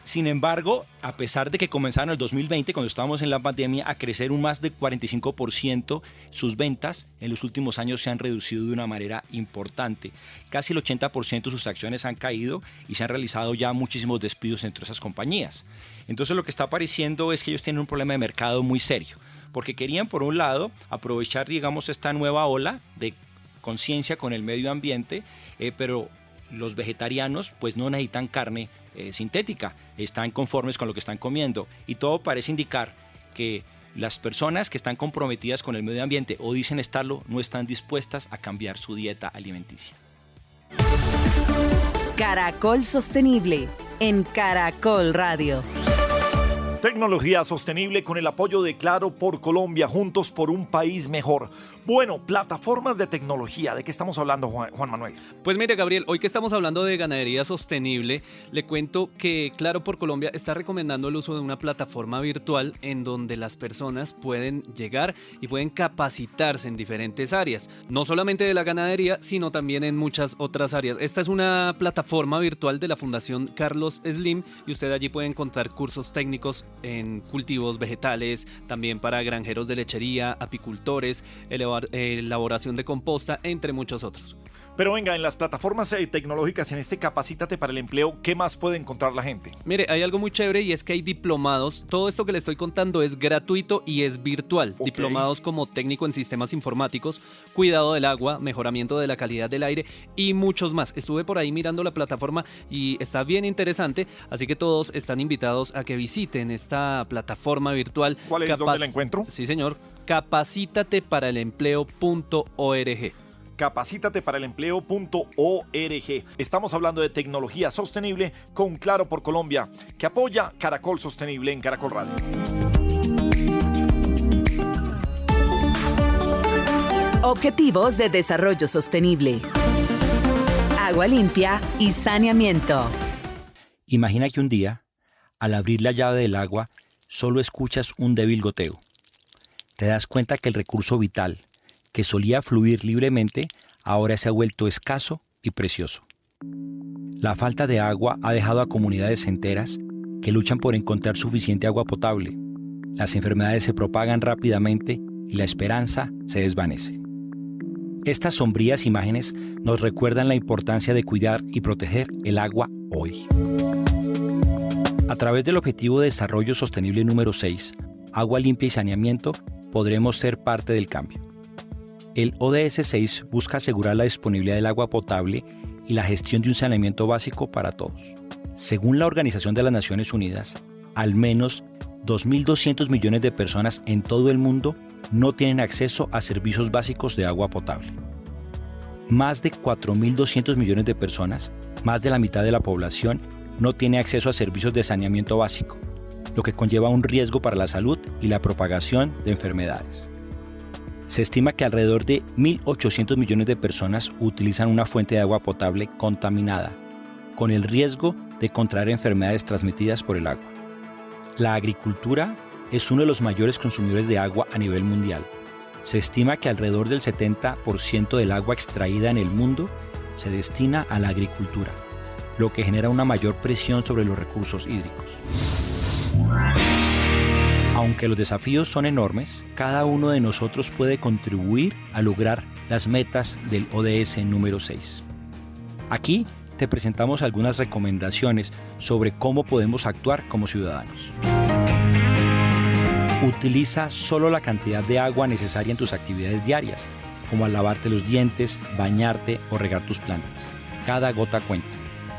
Sin embargo, a pesar de que comenzaron en el 2020, cuando estábamos en la pandemia, a crecer un más de 45%, sus ventas en los últimos años se han reducido de una manera importante. Casi el 80% de sus acciones han caído y se han realizado ya muchísimos despidos entre esas compañías. Entonces lo que está apareciendo es que ellos tienen un problema de mercado muy serio, porque querían, por un lado, aprovechar, digamos, esta nueva ola de conciencia con el medio ambiente, pero los vegetarianos pues no necesitan carne sintética, están conformes con lo que están comiendo y todo parece indicar que las personas que están comprometidas con el medio ambiente o dicen estarlo no están dispuestas a cambiar su dieta alimenticia. Caracol Sostenible en Caracol Radio. Tecnología sostenible con el apoyo de Claro por Colombia, juntos por un país mejor. Bueno, plataformas de tecnología, ¿de qué estamos hablando, Juan Manuel? Pues mire, Gabriel, hoy que estamos hablando de ganadería sostenible, le cuento que Claro por Colombia está recomendando el uso de una plataforma virtual en donde las personas pueden llegar y pueden capacitarse en diferentes áreas, no solamente de la ganadería, sino también en muchas otras áreas. Esta es una plataforma virtual de la Fundación Carlos Slim y usted allí puede encontrar cursos técnicos en cultivos vegetales, también para granjeros de lechería, apicultores, elaboración de composta, entre muchos otros. Pero venga, en las plataformas tecnológicas, en este Capacítate para el Empleo, ¿qué más puede encontrar la gente? Mire, hay algo muy chévere y es que hay diplomados. Todo esto que le estoy contando es gratuito y es virtual. Diplomados como técnico en sistemas informáticos, cuidado del agua, mejoramiento de la calidad del aire y muchos más. Estuve por ahí mirando la plataforma y está bien interesante, así que todos están invitados a que visiten esta plataforma virtual. ¿Cuál es? ¿Dónde la encuentro? Sí, señor. Capacítateparaalempleo.org. Capacítateparaalempleo.org. Estamos hablando de tecnología sostenible con Claro por Colombia, que apoya Caracol Sostenible en Caracol Radio. Objetivos de Desarrollo Sostenible. Agua limpia y saneamiento. Imagina que un día, al abrir la llave del agua, solo escuchas un débil goteo. Te das cuenta que el recurso vital, que solía fluir libremente, ahora se ha vuelto escaso y precioso. La falta de agua ha dejado a comunidades enteras que luchan por encontrar suficiente agua potable. Las enfermedades se propagan rápidamente y la esperanza se desvanece. Estas sombrías imágenes nos recuerdan la importancia de cuidar y proteger el agua hoy. A través del Objetivo de Desarrollo Sostenible número 6, Agua limpia y saneamiento, podremos ser parte del cambio. El ODS 6 busca asegurar la disponibilidad del agua potable y la gestión de un saneamiento básico para todos. Según la Organización de las Naciones Unidas, al menos 2.200 millones de personas en todo el mundo no tienen acceso a servicios básicos de agua potable. Más de 4.200 millones de personas, más de la mitad de la población, no tiene acceso a servicios de saneamiento básico. lo que conlleva un riesgo para la salud y la propagación de enfermedades. Se estima que alrededor de 1.800 millones de personas utilizan una fuente de agua potable contaminada, con el riesgo de contraer enfermedades transmitidas por el agua. La agricultura es uno de los mayores consumidores de agua a nivel mundial. Se estima que alrededor del 70% del agua extraída en el mundo se destina a la agricultura, lo que genera una mayor presión sobre los recursos hídricos. Aunque los desafíos son enormes, cada uno de nosotros puede contribuir a lograr las metas del ODS número 6. Aquí te presentamos algunas recomendaciones sobre cómo podemos actuar como ciudadanos. Utiliza solo la cantidad de agua necesaria en tus actividades diarias, como al lavarte los dientes, bañarte o regar tus plantas. Cada gota cuenta.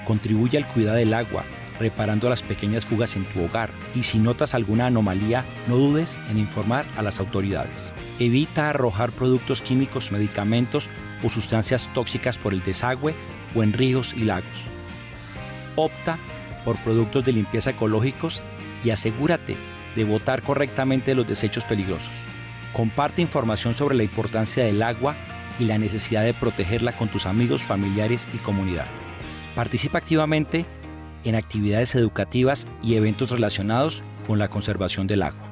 Contribuye al cuidado del agua, reparando las pequeñas fugas en tu hogar, y si notas alguna anomalía, no dudes en informar a las autoridades. Evita arrojar productos químicos, medicamentos o sustancias tóxicas por el desagüe o en ríos y lagos. Opta por productos de limpieza ecológicos y asegúrate de botar correctamente los desechos peligrosos. Comparte información sobre la importancia del agua y la necesidad de protegerla con tus amigos, familiares y comunidad. Participa activamente en actividades educativas y eventos relacionados con la conservación del agua.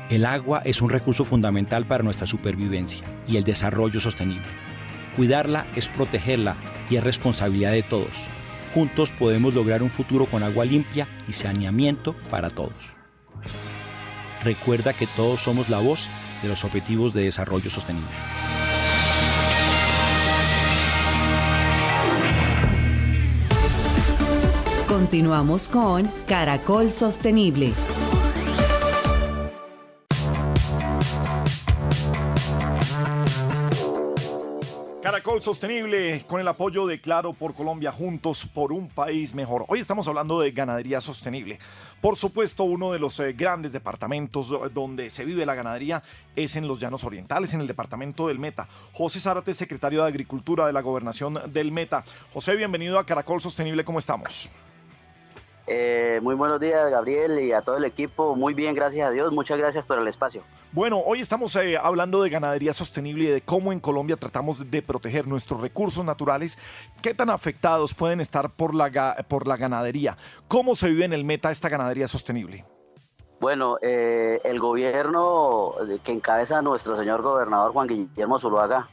El agua es un recurso fundamental para nuestra supervivencia y el desarrollo sostenible. Cuidarla es protegerla y es responsabilidad de todos. Juntos podemos lograr un futuro con agua limpia y saneamiento para todos. Recuerda que todos somos la voz de los Objetivos de Desarrollo Sostenible. Continuamos con Caracol Sostenible. Caracol Sostenible, con el apoyo de Claro por Colombia, juntos por un país mejor. Hoy estamos hablando de ganadería sostenible. Por supuesto, uno de los grandes departamentos donde se vive la ganadería es en los Llanos Orientales, en el departamento del Meta. José Zárate, secretario de Agricultura de la Gobernación del Meta. José, bienvenido a Caracol Sostenible, ¿cómo estamos? Muy buenos días, Gabriel, y a todo el equipo. Muy bien, gracias a Dios. Muchas gracias por el espacio. Bueno, hoy estamos hablando de ganadería sostenible y de cómo en Colombia tratamos de proteger nuestros recursos naturales. ¿Qué tan afectados pueden estar por la ganadería? ¿Cómo se vive en el Meta esta ganadería sostenible? Bueno, el gobierno que encabeza nuestro señor gobernador Juan Guillermo Zuluaga,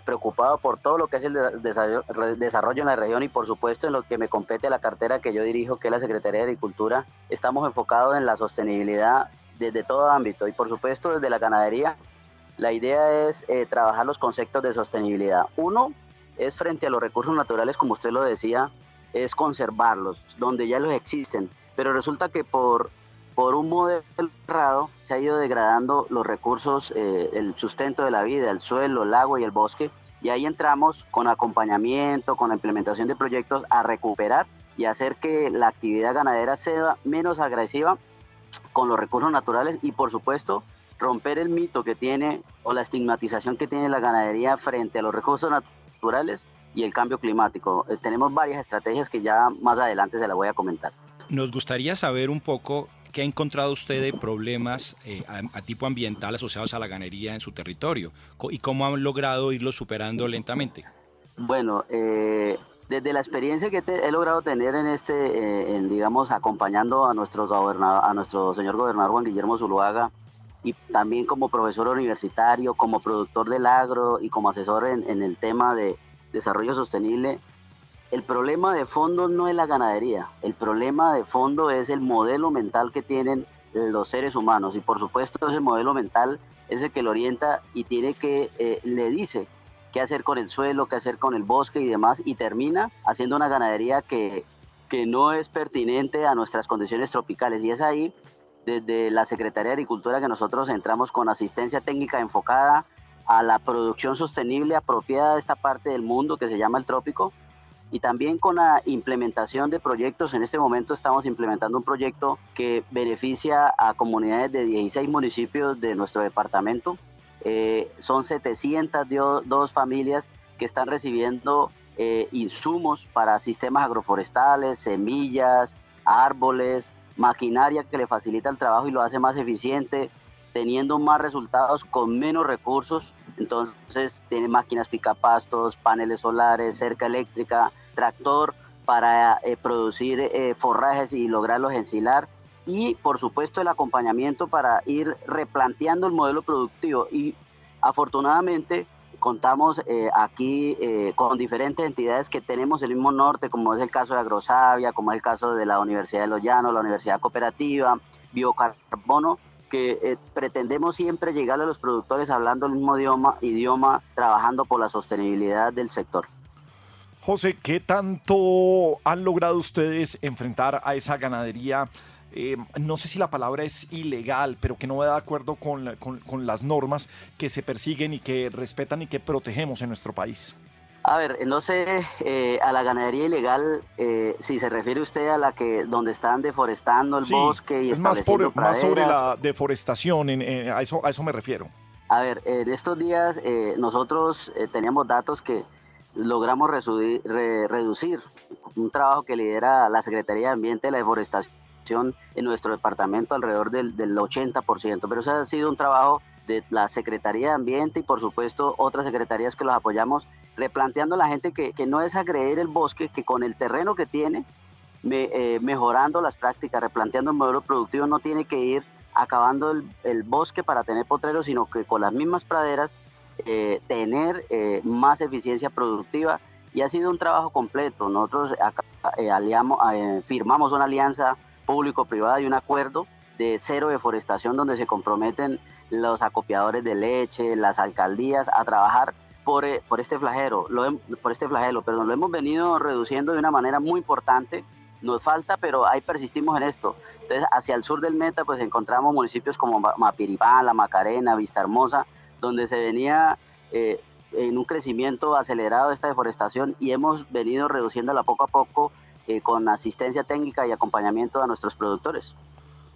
preocupado por todo lo que es el desarrollo en la región y por supuesto en lo que me compete la cartera que yo dirijo, que es la Secretaría de Agricultura, estamos enfocados en la sostenibilidad desde todo ámbito y por supuesto desde la ganadería. La idea es trabajar los conceptos de sostenibilidad. Uno es frente a los recursos naturales, como usted lo decía, es conservarlos, donde ya los existen, pero resulta que por un modelo errado se ha ido degradando los recursos, el sustento de la vida, el suelo, el agua y el bosque, y ahí entramos con acompañamiento, con la implementación de proyectos a recuperar y hacer que la actividad ganadera sea menos agresiva con los recursos naturales y por supuesto romper el mito que tiene o la estigmatización que tiene la ganadería frente a los recursos naturales y el cambio climático. Tenemos varias estrategias que ya más adelante se las voy a comentar. Nos gustaría saber un poco ¿qué ha encontrado usted de problemas a tipo ambiental asociados a la ganadería en su territorio? ¿Y cómo han logrado irlos superando lentamente? Bueno, desde la experiencia que he logrado tener digamos, acompañando a nuestro señor gobernador Juan Guillermo Zuluaga, y también como profesor universitario, como productor del agro y como asesor en el tema de desarrollo sostenible, el problema de fondo no es la ganadería, el problema de fondo es el modelo mental que tienen los seres humanos y por supuesto ese modelo mental es el que lo orienta y le dice qué hacer con el suelo, qué hacer con el bosque y demás y termina haciendo una ganadería que no es pertinente a nuestras condiciones tropicales y es ahí desde la Secretaría de Agricultura que nosotros entramos con asistencia técnica enfocada a la producción sostenible apropiada de esta parte del mundo que se llama el trópico. Y también con la implementación de proyectos. En este momento estamos implementando un proyecto que beneficia a comunidades de 16 municipios de nuestro departamento. Son 702 familias que están recibiendo insumos para sistemas agroforestales, semillas, árboles maquinaria que le facilita el trabajo y lo hace más eficiente, teniendo más resultados con menos recursos. Entonces tiene máquinas picapastos, paneles solares, cerca eléctrica, tractor para producir forrajes y lograrlos ensilar, y por supuesto el acompañamiento para ir replanteando el modelo productivo. Y afortunadamente contamos aquí con diferentes entidades que tenemos el mismo norte, como es el caso de Agrosavia, como es el caso de la Universidad de Los Llanos, la Universidad Cooperativa, Biocarbono, que pretendemos siempre llegar a los productores hablando el mismo idioma, trabajando por la sostenibilidad del sector. José, ¿qué tanto han logrado ustedes enfrentar a esa ganadería? No sé si la palabra es ilegal, pero que no va de acuerdo con las normas que se persiguen y que respetan y que protegemos en nuestro país. A ver, no sé, a la ganadería ilegal, si se refiere usted a la que donde están deforestando el bosque y estableciendo praderas. Más sobre la deforestación, a eso me refiero. A ver, en estos días nosotros teníamos datos que logramos reducir un trabajo que lidera la Secretaría de Ambiente de la Deforestación en nuestro departamento alrededor del 80%, pero eso ha sido un trabajo de la Secretaría de Ambiente y por supuesto otras secretarías que los apoyamos, replanteando a la gente que no es agredir el bosque, que con el terreno que tiene, mejorando las prácticas, replanteando el modelo productivo, no tiene que ir acabando el bosque para tener potreros, sino que con las mismas praderas tener más eficiencia productiva. Y ha sido un trabajo completo. Nosotros acá, firmamos una alianza público-privada y un acuerdo de cero deforestación donde se comprometen los acopiadores de leche, las alcaldías a trabajar por este flagelo. Lo hemos venido reduciendo de una manera muy importante. Nos falta, pero ahí persistimos en esto. Entonces, hacia el sur del Meta, pues encontramos municipios como Mapiripán, La Macarena, Vista Hermosa, donde se venía en un crecimiento acelerado de esta deforestación y hemos venido reduciéndola poco a poco con asistencia técnica y acompañamiento a nuestros productores.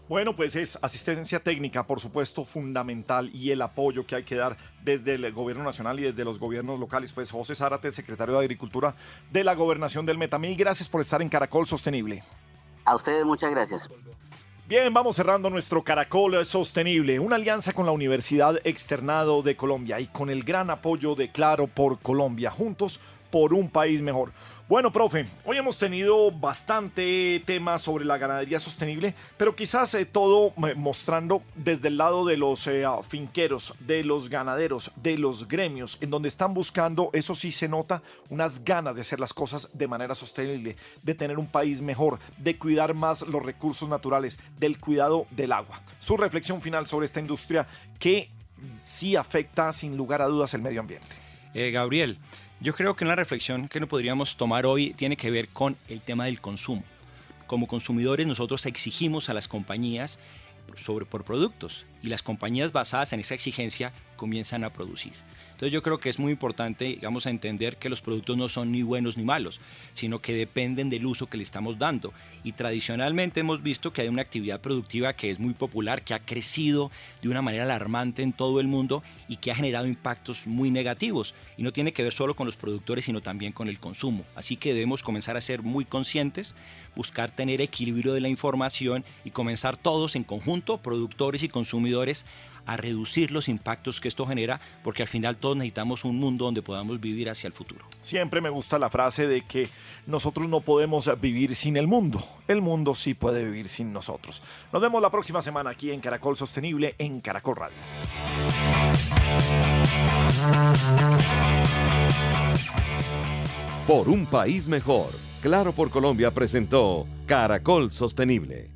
Bueno, pues es asistencia técnica, por supuesto, fundamental, y el apoyo que hay que dar desde el gobierno nacional y desde los gobiernos locales. Pues José Zárate, secretario de Agricultura de la Gobernación del Meta, mil gracias por estar en Caracol Sostenible. A ustedes muchas gracias. Bien, vamos cerrando nuestro Caracol Sostenible, una alianza con la Universidad Externado de Colombia y con el gran apoyo de Claro por Colombia, juntos por un país mejor. Bueno, profe, hoy hemos tenido bastante temas sobre la ganadería sostenible, pero quizás todo mostrando desde el lado de los finqueros, de los ganaderos, de los gremios, en donde están buscando, eso sí se nota, unas ganas de hacer las cosas de manera sostenible, de tener un país mejor, de cuidar más los recursos naturales, del cuidado del agua. Su reflexión final sobre esta industria que sí afecta sin lugar a dudas el medio ambiente. Gabriel, yo creo que una reflexión que no podríamos tomar hoy tiene que ver con el tema del consumo. Como consumidores nosotros exigimos a las compañías por productos y las compañías basadas en esa exigencia comienzan a producir. Entonces yo creo que es muy importante, digamos, entender que los productos no son ni buenos ni malos, sino que dependen del uso que le estamos dando. Y tradicionalmente hemos visto que hay una actividad productiva que es muy popular, que ha crecido de una manera alarmante en todo el mundo y que ha generado impactos muy negativos. Y no tiene que ver solo con los productores, sino también con el consumo. Así que debemos comenzar a ser muy conscientes, buscar tener equilibrio de la información y comenzar todos en conjunto, productores y consumidores, a reducir los impactos que esto genera, porque al final todos necesitamos un mundo donde podamos vivir hacia el futuro. Siempre me gusta la frase de que nosotros no podemos vivir sin el mundo sí puede vivir sin nosotros. Nos vemos la próxima semana aquí en Caracol Sostenible en Caracol Radio. Por un país mejor, Claro por Colombia presentó Caracol Sostenible.